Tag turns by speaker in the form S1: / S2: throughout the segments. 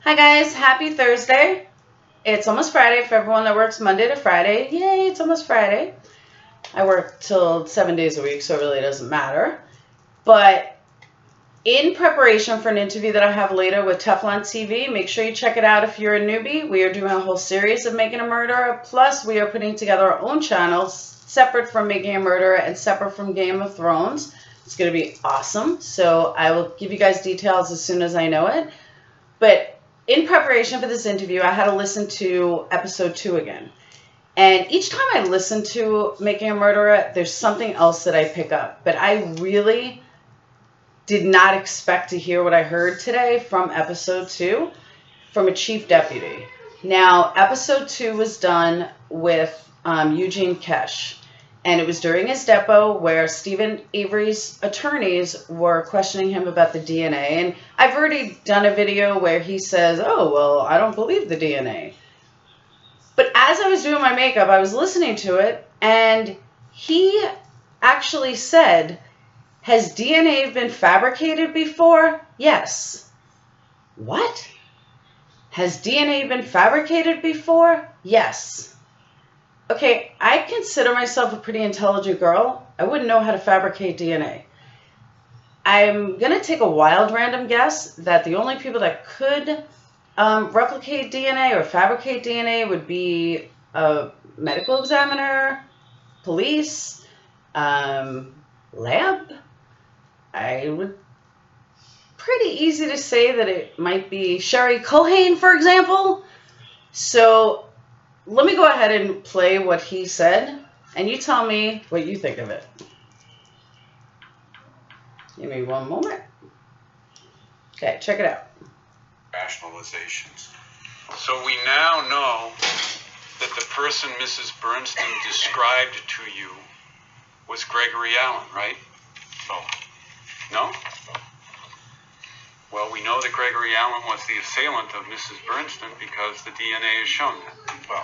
S1: Hi guys, happy Thursday. It's almost Friday for everyone that works Monday to Friday. Yay, it's almost Friday. I work till 7 days a week, so it really doesn't matter. But in preparation for an interview that I have later with Teflon TV, make sure you check it out if you're a newbie. We are doing a whole series of Making a Murderer. Plus, we are putting together our own channels separate from Making a Murderer and separate from Game of Thrones. It's going to be awesome. So I will give you guys details as soon as I know it. But in preparation for this interview, I had to listen to episode 2 again. And each time I listen to Making a Murderer, there's something else that I pick up. But I really did not expect to hear what I heard today from episode 2 from a chief deputy. Now, episode 2 was done with Eugene Kusche. And it was during his depo where Stephen Avery's attorneys were questioning him about the DNA. And I've already done a video where he says, oh, well, I don't believe the DNA. But as I was doing my makeup, I was listening to it, and he actually said, has DNA been fabricated before? Yes. What? Has DNA been fabricated before? Yes. Okay, I consider myself a pretty intelligent girl. I wouldn't know how to fabricate DNA. I'm going to take a wild random guess that the only people that could replicate DNA or fabricate DNA would be a medical examiner, police, lab. I would pretty easy to say that it might be Sherry Cohane, for example. So let me go ahead and play what he said, and you tell me what you think of it. Give me one moment. Okay, check it out.
S2: Rationalizations. So we now know that the person Mrs. Bernstein described to you was Gregory Allen, right? No? Well, we know that Gregory Allen was the assailant of Mrs. Bernstein because the DNA has shown that.
S3: Well,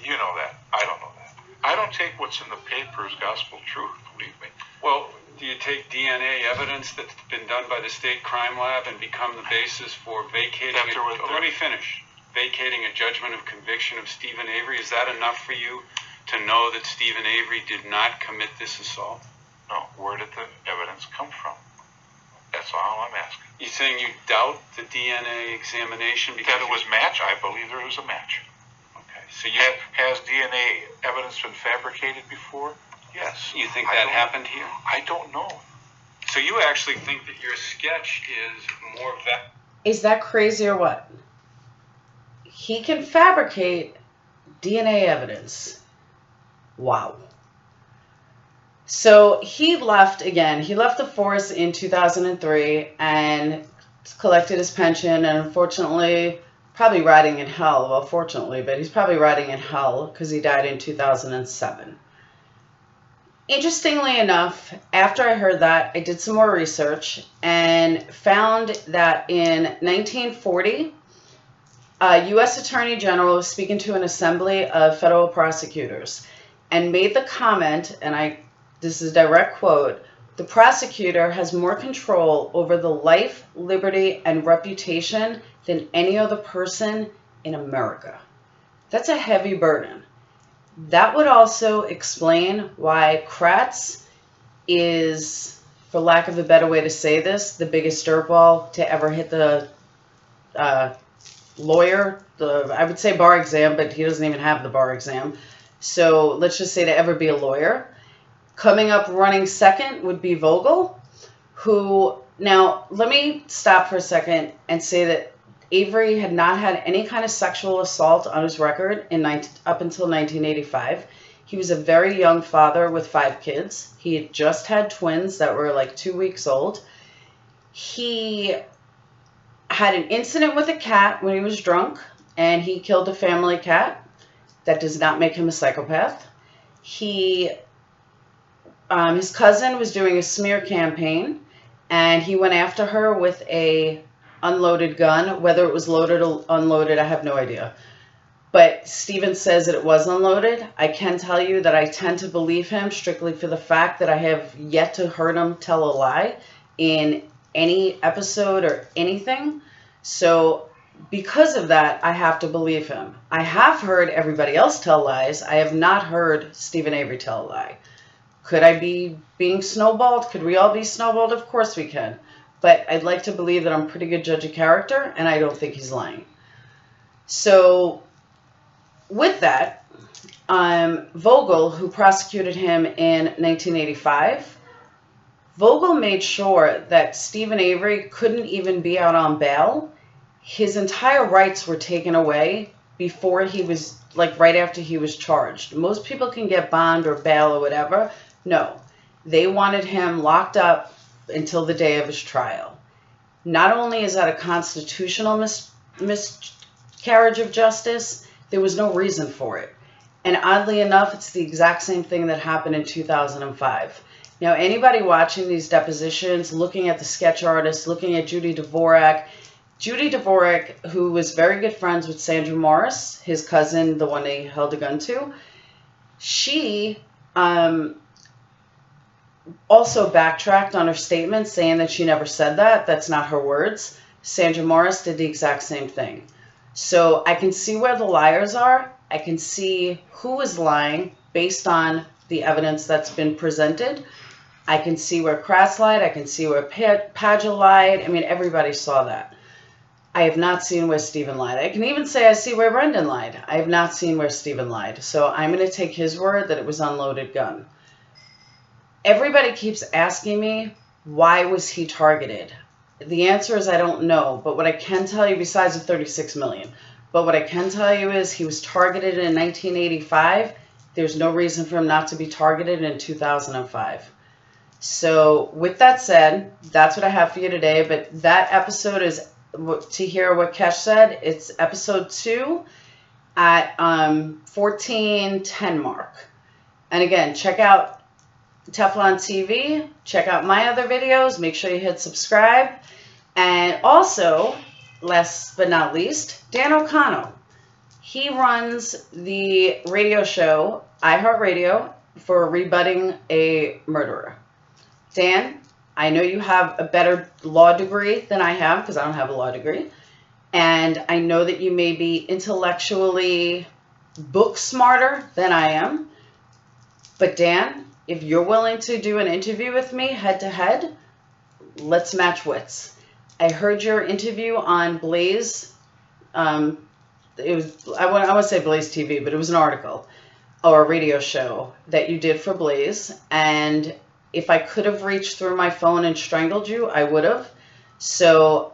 S3: you know that. I don't know that. I don't take what's in the paper as gospel truth, believe me.
S2: Well, do you take DNA evidence that's been done by the State Crime Lab and become the basis for vacating let me finish. Vacating a judgment of conviction of Stephen Avery? Is that enough for you to know that Stephen Avery did not commit this assault?
S3: No. Where did the evidence come from? That's all I'm asking.
S2: You saying you doubt the DNA examination because
S3: that it was match? I believe there was a match.
S2: Okay. So
S3: has DNA evidence been fabricated before? Yes.
S2: You think that happened here?
S3: I don't know.
S2: So you actually think that your sketch is more
S1: Is that crazy or what? He can fabricate DNA evidence. Wow. So he left again. He left the force in 2003 and collected his pension, and unfortunately, probably riding in hell. Well, fortunately, but he's probably riding in hell because he died in 2007. Interestingly enough, after I heard that, I did some more research and found that in 1940, a U.S. Attorney General was speaking to an assembly of federal prosecutors and made the comment, and this is a direct quote, the prosecutor has more control over the life, liberty, and reputation than any other person in America. That's a heavy burden. That would also explain why Kratz is, for lack of a better way to say this, the biggest dirtball to ever hit the lawyer, I would say bar exam, but he doesn't even have the bar exam. So let's just say to ever be a lawyer. Coming up running second would be Vogel, who, now let me stop for a second and say that Avery had not had any kind of sexual assault on his record up until 1985. He was a very young father with 5 kids. He had just had twins that were like 2 weeks old. He had an incident with a cat when he was drunk, and he killed a family cat. That does not make him a psychopath. His cousin was doing a smear campaign, and he went after her with a unloaded gun. Whether it was loaded or unloaded, I have no idea. But Stephen says that it was unloaded. I can tell you that I tend to believe him strictly for the fact that I have yet to heard him tell a lie in any episode or anything. So because of that, I have to believe him. I have heard everybody else tell lies. I have not heard Stephen Avery tell a lie. Could I be being snowballed? Could we all be snowballed? Of course we can. But I'd like to believe that I'm a pretty good judge of character, and I don't think he's lying. So with that, Vogel, who prosecuted him in 1985, Vogel made sure that Stephen Avery couldn't even be out on bail. His entire rights were taken away before he was, like, right after he was charged. Most people can get bond or bail or whatever. No, they wanted him locked up until the day of his trial. Not only is that a constitutional miscarriage of justice, there was no reason for it. And oddly enough, it's the exact same thing that happened in 2005. Now, anybody watching these depositions, looking at the sketch artists, looking at Judy Dvorak, who was very good friends with Sandra Morris, his cousin, the one they held a gun to, she also backtracked on her statement saying that she never said that. That's not her words. Sandra Morris did the exact same thing. So I can see where the liars are. I can see who is lying based on the evidence that's been presented. I can see where Kratz lied. I can see where Padgett lied. I mean, everybody saw that. I have not seen where Stephen lied. I can even say I see where Brendan lied. I have not seen where Stephen lied. So I'm going to take his word that it was an unloaded gun. Everybody keeps asking me, why was he targeted? The answer is I don't know. But what I can tell you, besides the $36 million, but what I can tell you is he was targeted in 1985. There's no reason for him not to be targeted in 2005. So with that said, that's what I have for you today. But that episode is, to hear what Kesh said, it's episode 2 at 14:10 mark. And again, check out Teflon TV. Check out my other videos. Make sure you hit subscribe. And also, last but not least, Dan O'Connell. He runs the radio show, iHeartRadio, for Rebutting a Murderer. Dan, I know you have a better law degree than I have, because I don't have a law degree. And I know that you may be intellectually book smarter than I am. But Dan, if you're willing to do an interview with me head to head, let's match wits. I heard your interview on Blaze. I wouldn't say Blaze TV, but it was an article or a radio show that you did for Blaze. And if I could have reached through my phone and strangled you, I would have. So,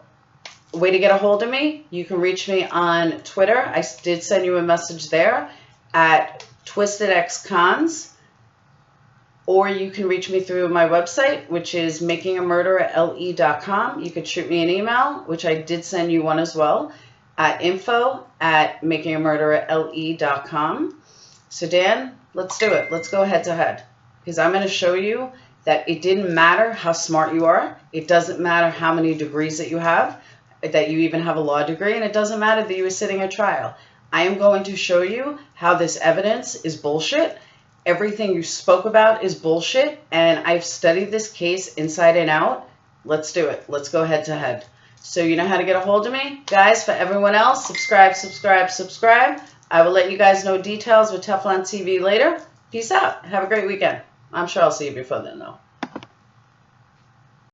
S1: way to get a hold of me. You can reach me on Twitter. I did send you a message there at TwistedXCons. Or you can reach me through my website, which is makingamurdererle.com. You could shoot me an email, which I did send you one as well, at info@makingamurdererle.com. So Dan, let's do it. Let's go head to head. Because I'm going to show you that it didn't matter how smart you are. It doesn't matter how many degrees that you have, that you even have a law degree, and it doesn't matter that you were sitting a trial. I am going to show you how this evidence is bullshit. Everything you spoke about is bullshit, and I've studied this case inside and out. Let's do it. Let's go head to head. So you know how to get a hold of me? Guys, for everyone else, subscribe, subscribe, subscribe. I will let you guys know details with Teflon TV later. Peace out. Have a great weekend. I'm sure I'll see you before then, though.